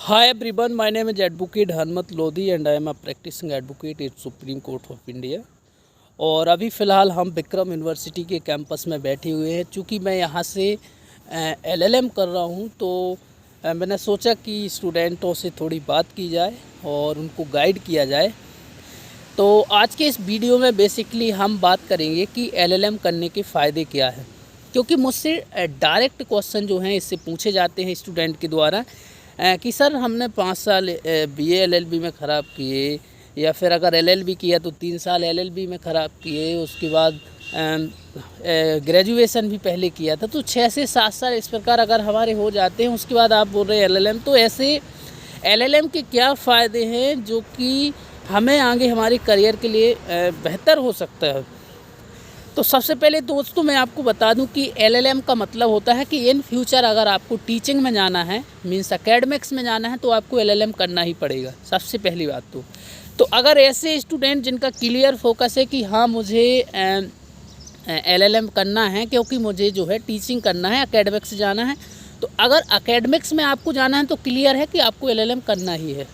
Hi everyone, my name is Advocate Hanmat Lodi and I am a practicing advocate at Supreme Court of India। और अभी फ़िलहाल हम Vikram university के campus में बैठे हुए हैं। चूँकि मैं यहाँ से LLM कर रहा हूँ तो मैंने सोचा कि स्टूडेंटों से थोड़ी बात की जाए और उनको गाइड किया जाए। तो आज के इस वीडियो में बेसिकली हम बात करेंगे कि LLM करने के फ़ायदे क्या हैं, क्योंकि मुझसे डायरेक्ट क्वेश्चन जो हैं इससे पूछे जाते हैं स्टूडेंट के द्वारा कि सर हमने 5 साल BA LLB में ख़राब किए, या फिर अगर LLB किया तो 3 साल LLB में ख़राब किए, उसके बाद ग्रेजुएशन भी पहले किया था, तो 6 से 7 साल इस प्रकार अगर हमारे हो जाते हैं, उसके बाद आप बोल रहे हैं LLM। तो ऐसे LLM के क्या फ़ायदे हैं जो कि हमें आगे हमारे करियर के लिए बेहतर हो सकता है। तो सबसे पहले दोस्तों मैं आपको बता दूं कि LLM का मतलब होता है कि इन फ्यूचर अगर आपको टीचिंग में जाना है, मीन्स एकेडमिक्स में जाना है, तो आपको LLM करना ही पड़ेगा। सबसे पहली बात तो अगर ऐसे स्टूडेंट जिनका क्लियर फोकस है कि हाँ मुझे LLM करना है क्योंकि मुझे जो है टीचिंग करना है, एकेडमिक्स जाना है, तो अगर एकेडमिक्स में आपको जाना है तो क्लियर है कि आपको LLM करना ही है।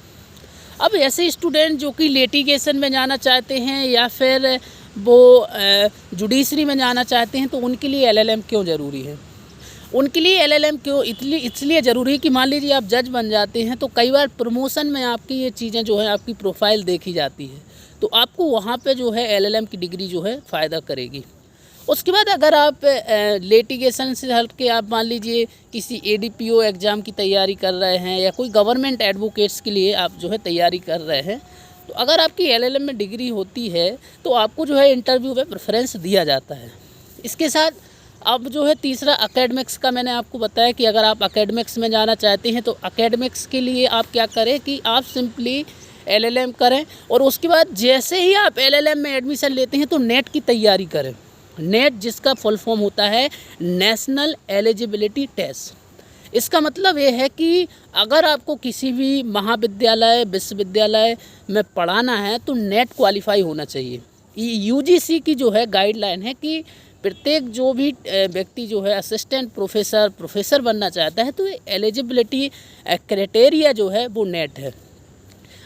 अब ऐसे स्टूडेंट जो कि लिटिगेशन में जाना चाहते हैं या फिर वो जुडिशरी में जाना चाहते हैं, तो उनके लिए LLM क्यों ज़रूरी है? उनके लिए LLM क्यों इसलिए ज़रूरी है कि मान लीजिए आप जज बन जाते हैं तो कई बार प्रमोशन में आपकी ये चीज़ें जो है आपकी प्रोफाइल देखी जाती है, तो आपको वहाँ पे जो है LLM की डिग्री जो है फ़ायदा करेगी। उसके बाद अगर आप लिटिगेशन से हट के आप मान लीजिए किसी ADPO एग्ज़ाम की तैयारी कर रहे हैं या कोई गवर्नमेंट एडवोकेट्स के लिए आप जो है तैयारी कर रहे हैं, तो अगर आपकी LLM में डिग्री होती है तो आपको जो है इंटरव्यू में प्रेफरेंस दिया जाता है। इसके साथ अब जो है तीसरा एकेडमिक्स का मैंने आपको बताया कि अगर आप एकेडमिक्स में जाना चाहते हैं तो एकेडमिक्स के लिए आप क्या करें कि आप सिंपली LLM करें, और उसके बाद जैसे ही आप LLM में एडमिशन लेते हैं तो नेट की तैयारी करें। नेट जिसका फुल फॉर्म होता है नेशनल एलिजिबिलिटी टेस्ट। इसका मतलब ये है कि अगर आपको किसी भी महाविद्यालय विश्वविद्यालय में पढ़ाना है तो नेट क्वालिफाई होना चाहिए। UGC की जो है गाइडलाइन है कि प्रत्येक जो भी व्यक्ति जो है असिस्टेंट प्रोफेसर बनना चाहता है तो एलिजिबिलिटी क्राइटेरिया जो है वो नेट है,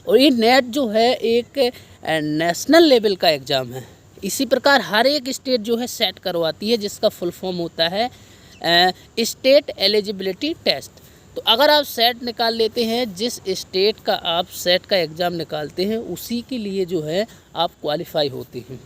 और ये नेट जो है एक नेशनल लेवल का एग्ज़ाम है। इसी प्रकार हर एक स्टेट जो है सेट करवाती है जिसका फुल फॉर्म होता है स्टेट एलिजिबिलिटी टेस्ट। तो अगर आप सेट निकाल लेते हैं, जिस स्टेट का आप सेट का एग्ज़ाम निकालते हैं उसी के लिए जो है आप क्वालिफाई होते हैं।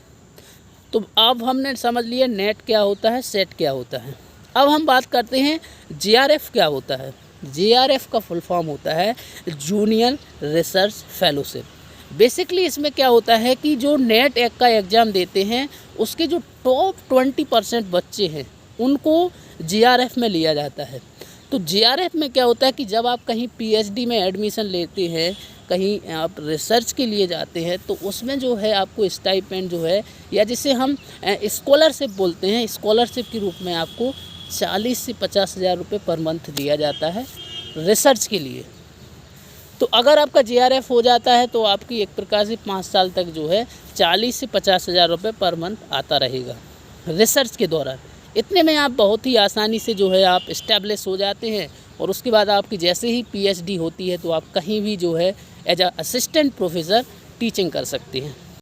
तो अब हमने समझ लिया नेट क्या होता है, सेट क्या होता है। अब हम बात करते हैं JRF क्या होता है। JRF का फुल फॉर्म होता है जूनियर रिसर्च फेलोशिप। बेसिकली इसमें क्या होता है कि जो नेट का एग्ज़ाम देते हैं उसके जो टॉप 20% बच्चे हैं उनको JRF में लिया जाता है। तो JRF में क्या होता है कि जब आप कहीं PhD में एडमिशन लेते हैं, कहीं आप रिसर्च के लिए जाते हैं, तो उसमें जो है आपको स्टाइपेंड जो है या जिसे हम स्कॉलरशिप बोलते हैं, स्कॉलरशिप के रूप में आपको 40 से 50 हज़ार रुपये पर मंथ दिया जाता है रिसर्च के लिए। तो अगर आपका JRF हो जाता है तो आपकी एक प्रकार से 5 साल तक जो है 40 से 50 हज़ार रुपये पर मंथ आता रहेगा रिसर्च के दौरान। इतने में आप बहुत ही आसानी से जो है आप इस्टेब्लिश हो जाते हैं, और उसके बाद आपकी जैसे ही PhD होती है तो आप कहीं भी जो है as a assistant professor teaching कर सकते हैं।